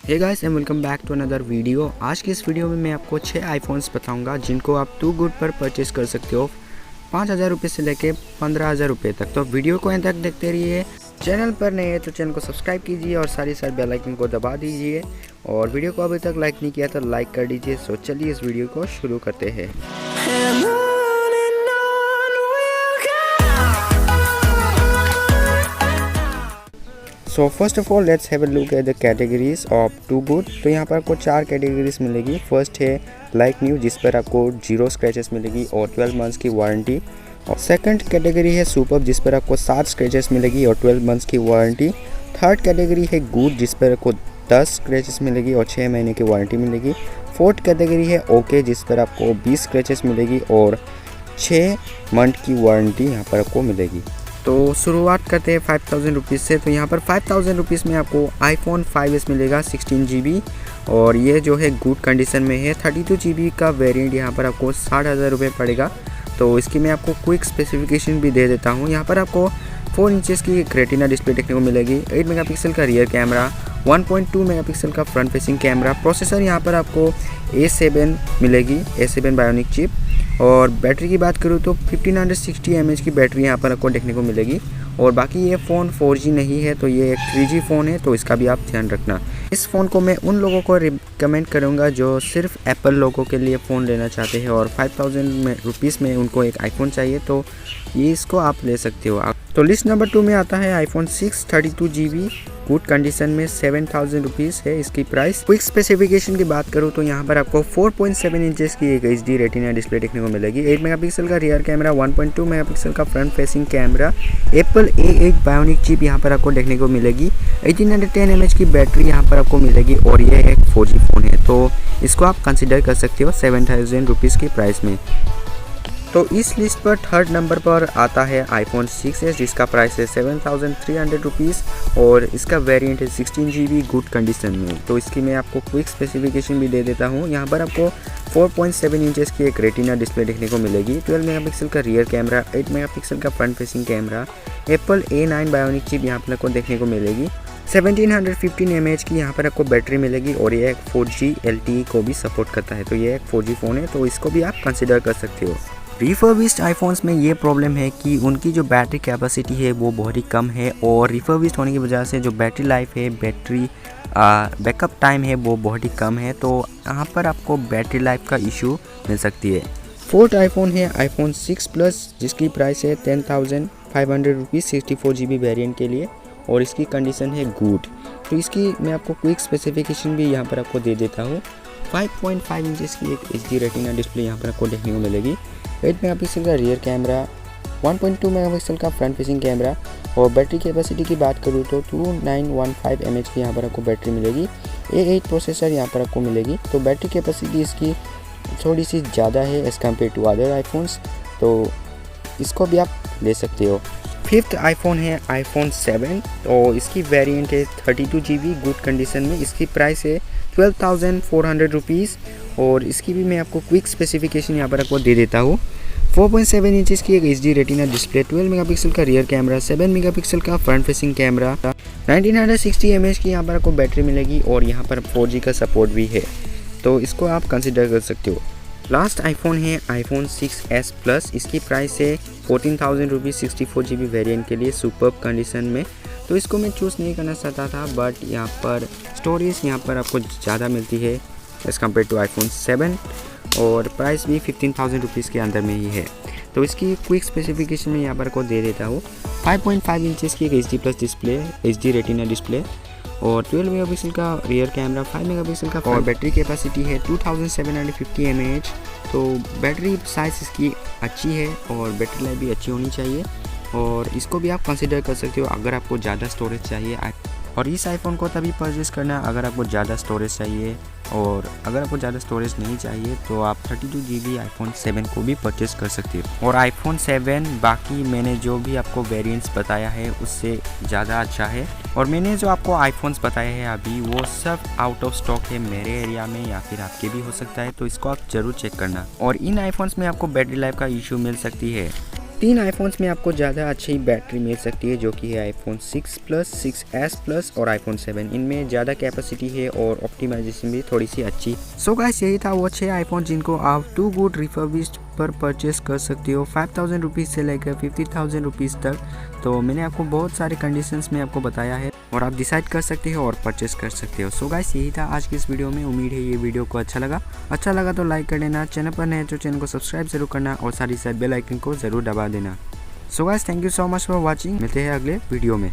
Hey guys and welcome back to another video. आज की इस वीडियो में मैं आपको 6 आईफोन्स बताऊंगा जिनको आप 2Gud पर परचेस कर सकते हो 5,000 रुपये से लेके 15,000 रुपये तक। तो वीडियो को अंत तक देखते रहिए। चैनल पर नए हैं तो चैनल को सब्सक्राइब कीजिए और सारी बेल आइकन को दबा दीजिए। और वीडियो को अभी तक लाइक नहीं किया तो लाइक कर दीजिए। सो चलिए इस वीडियो को शुरू करते हैं। So first of all let's have a look at the categories of 2Gud। तो यहाँ पर आपको 4 कैटेगरीज मिलेगी। फर्स्ट है लाइक न्यू, जिस पर आपको 0 स्क्रैचेस मिलेगी और 12 मंथ्स की वारंटी। और सेकंड कैटेगरी है सुपर, जिस पर आपको 7 स्क्रैचेस मिलेगी और 12 मंथ्स की वारंटी। थर्ड कैटेगरी है गुड, जिस पर आपको 10 स्क्रैचेस मिलेगी और 6 महीने की वारंटी मिलेगी। फोर्थ कैटेगरी है ओके, जिस पर आपको 20 स्क्रैचेस मिलेगी और 6 मंथ की वारंटी यहाँ पर आपको मिलेगी। तो शुरुआत करते हैं 5,000 रुपीज़ से। तो यहाँ पर 5,000 रुपीज़ में आपको iPhone 5s मिलेगा 16 GB और ये जो है गुड कंडीशन में है। 32 GB का वेरिएंट यहाँ पर आपको 60,000 रुपये पड़ेगा। तो इसकी मैं आपको क्विक स्पेसिफिकेशन भी दे देता हूँ। यहाँ पर आपको 4 इंचेस की रेटिना डिस्प्ले देखने को मिलेगी, 8 मेगापिक्सल का रियर कैमरा, 1.2 मेगापिक्सल का फ्रंट फेसिंग कैमरा। प्रोसेसर यहाँ पर आपको A7 मिलेगी, A7 बायोनिक चिप। और बैटरी की बात करूँ तो 1560 mAh की बैटरी यहाँ पर आपको देखने को मिलेगी। और बाकी ये फ़ोन 4G नहीं है, तो ये एक 3G फ़ोन है, तो इसका भी आप ध्यान रखना। इस फ़ोन को मैं उन लोगों को रिकमेंड करूँगा जो सिर्फ एप्पल लोगों के लिए फ़ोन लेना चाहते हैं और 5,000 रुपीज़ में उनको एक आईफोन चाहिए, तो ये इसको आप ले सकते हो। तो लिस्ट नंबर 2 में आता है iPhone 6 32 GB गुड कंडीशन में 7,000 रुपीज़ है इसकी प्राइस। क्विक स्पेसिफिकेशन की बात करूँ तो यहाँ पर आपको 4.7 इंचेस की एक HD रेटिना डिस्प्ले देखने को मिलेगी, 8 मेगापिक्सल का रियर कैमरा, 1.2 मेगापिक्सल का front facing camera, Apple A8 bionic chip यहाँ पर आपको देखने को मिलेगी, 1810 mAh की बैटरी यहाँ पर आपको मिलेगी और यह एक 4G फ़ोन है, तो इसको आप कंसिडर कर सकते हो 7,000 रुपीज़ की प्राइस में। तो इस लिस्ट पर थर्ड नंबर पर आता है iPhone 6s, जिसका प्राइस है 7,300 रुपीज़ और इसका वेरिएंट है 16 GB गुड कंडीशन में। तो इसकी मैं आपको क्विक स्पेसिफिकेशन भी दे देता हूँ। यहाँ पर आपको 4.7 इंचेस की एक रेटिना डिस्प्ले देखने को मिलेगी, 12 मेगापिक्सल का रियर कैमरा, 8 मेगापिक्सल का front facing camera, Apple A9 bionic chip यहाँ पर आपको देखने को मिलेगी, 1715 mAh की यहाँ पर आपको बैटरी मिलेगी और ये एक 4G LTE को भी सपोर्ट करता है, तो ये एक 4G फ़ोन है, तो इसको भी आप कंसिडर कर सकते हो। रिफर्बिश्ड आईफोन्स में ये प्रॉब्लम है कि उनकी जो बैटरी कैपेसिटी है वो बहुत ही कम है और रिफर्बिश्ड होने की वजह से जो बैटरी लाइफ है, बैटरी बैकअप टाइम है वो बहुत ही कम है, तो यहाँ पर आपको बैटरी लाइफ का इशू मिल सकती है। फोर्थ आईफोन है iPhone 6 Plus, जिसकी प्राइस है 10,500 रुपीज़ 64 GB वेरिएंट के लिए और इसकी कंडीशन है गुड। तो इसकी मैं आपको क्विक स्पेसिफिकेशन भी यहाँ पर आपको दे देता हूँ। 5.5 इंचेस की एक HD रेटिना डिस्प्ले यहाँ पर आपको देखने को मिलेगी, 8 मेगापिक्सल का रियर कैमरा, 1.2 मेगापिक्सल का फ्रंट फेसिंग कैमरा और बैटरी कैपेसिटी की बात करूँ तो 2915 mAh की यहाँ पर आपको बैटरी मिलेगी। A8 प्रोसेसर यहाँ पर आपको मिलेगी, तो बैटरी कैपेसिटी इसकी थोड़ी सी ज़्यादा है as compared to other iPhones, तो इसको भी आप ले सकते हो। फिफ्थ आईफोन है iPhone 7 और इसकी वेरिएंट है 32 GB गुड कंडीशन में। इसकी प्राइस है 12,400 रुपीज़ और इसकी भी मैं आपको क्विक स्पेसिफिकेशन यहाँ पर आपको दे देता हूँ। 4.7 इंचेस की एक HD रेटिना डिस्प्ले, 12 मेगापिक्सल का रियर कैमरा, 7 मेगापिक्सल का फ्रंट फेसिंग कैमरा, 1960 mAh की यहाँ पर आपको बैटरी मिलेगी और यहाँ पर 4G का सपोर्ट भी है, तो इसको आप कंसिडर कर सकते हो। लास्ट आईफोन है iPhone 6s Plus, इसकी प्राइस है 14,000 रुपीज़ 64 GB वेरिएंट के लिए सुपर्ब कंडीशन में। तो इसको मैं चूज़ नहीं करना चाहता था, बट यहाँ पर स्टोरेज यहाँ पर आपको ज़्यादा मिलती है एज़ कम्पेयर टू iPhone 7 और प्राइस भी 15,000 रुपीज़ के अंदर में ही है। तो इसकी क्विक स्पेसिफिकेशन में यहाँ पर को दे देता हूँ। 5.5 इंचेस की एक HD plus display, HD retina display और 12 मेगापिक्सल का रियर कैमरा, 5 मेगापिक्सल का और बैटरी कैपेसिटी है 2750 mAh। तो बैटरी साइज़ इसकी अच्छी है और बैटरी लाइफ भी अच्छी होनी चाहिए और इसको भी आप कंसिडर कर सकते हो अगर आपको ज़्यादा स्टोरेज चाहिए। और इस आईफोन को तभी परचेज़ करना अगर आपको ज़्यादा स्टोरेज चाहिए, और अगर आपको ज़्यादा स्टोरेज नहीं चाहिए तो आप 32 GB iPhone 7 को भी परचेज़ कर सकते हो। और iPhone 7 बाकी मैंने जो भी आपको वेरिएंट्स बताया है उससे ज़्यादा अच्छा है और मैंने जो आपको आईफोन्स बताए हैं अभी वो सब आउट ऑफ स्टॉक है मेरे एरिया में या फिर आपके भी हो सकता है, तो इसको आप ज़रूर चेक करना। और इन आईफोन्स में आपको बैटरी लाइफ का इशू मिल सकती है। 3 आईफोन्स में आपको ज़्यादा अच्छी बैटरी मिल सकती है, जो कि है आईफोन 6 प्लस, 6s प्लस और आईफोन 7। इनमें ज़्यादा कैपेसिटी है और ऑप्टिमाइजेशन भी थोड़ी सी अच्छी। सो गाइस, यही था वो 6 आईफोन जिनको आप 2Gud Refurbished पर परचेस कर सकते हो 5000 रुपीज़ से लेकर 50,000 रुपीज़ तक। तो मैंने आपको बहुत सारे कंडीशंस में आपको बताया है और आप डिसाइड कर सकते हो और परचेस कर सकते हो। सो गाइस, यही था आज की इस वीडियो में। उम्मीद है ये वीडियो को अच्छा लगा तो लाइक कर देना, चैनल पर नए तो चैनल को सब्सक्राइब जरूर करना और साथ ही साथ बेल आइकन को जरूर दबा देना। So guys, thank you so much for watching. मिलते हैं अगले वीडियो में।